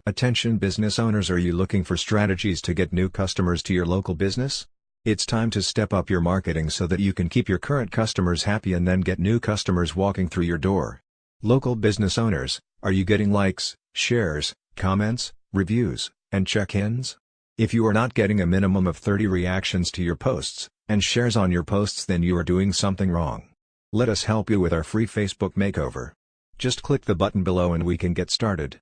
Attention business owners, are you looking for strategies to get new customers to your local business? It's time to step up your marketing so that you can keep your current customers happy and then get new customers walking through your door. Local business owners, are you getting likes, shares, comments, reviews, and check-ins? If you are not getting a minimum of 30 reactions to your posts, and shares on your posts, then you are doing something wrong. Let us help you with our free Facebook makeover. Just click the button below and we can get started.